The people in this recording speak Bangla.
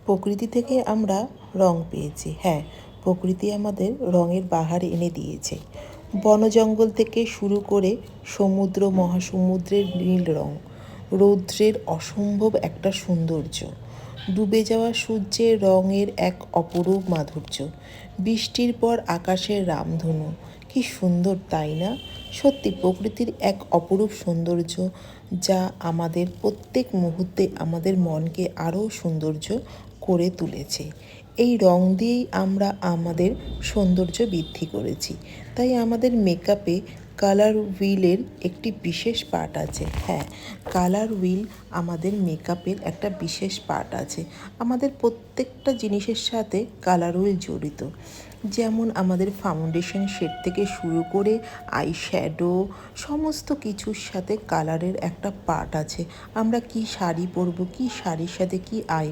প্রকৃতি থেকে আমরা রং পেয়েছি। হ্যাঁ, প্রকৃতি আমাদের রঙের বাহার এনে দিয়েছে। বন জঙ্গল থেকে শুরু করে সমুদ্র মহাসমুদ্রের নীল রং, রৌদ্রের অসম্ভব একটা সৌন্দর্য, ডুবে যাওয়া সূর্যের রঙের এক অপরূপ মাধুর্য, বৃষ্টির পর আকাশের রামধনু, কি সুন্দর তাই না? সত্যি প্রকৃতির এক অপরূপ সৌন্দর্য, যা আমাদের প্রত্যেক মুহূর্তে আমাদের মনকে আরও সৌন্দর্য করে তুলেছে। এই রং দিয়েই আমরা আমাদের সৌন্দর্য বৃদ্ধি করেছি। তাই আমাদের মেকআপে কালার হুইলের একটি বিশেষ পার্ট আছে। হ্যাঁ, কালার হুইল আমাদের মেকআপের একটা বিশেষ পার্ট আছে। আমাদের প্রত্যেকটা জিনিসের সাথে কালার হুইল জড়িত। যেমন আমাদের ফাউন্ডেশন শেড থেকে শুরু করে আই শ্যাডো, সমস্ত কিছুর সাথে কালারের একটা পার্ট আছে। আমরা কি শাড়ি পরবো, কি শাড়ির সাথে কি আই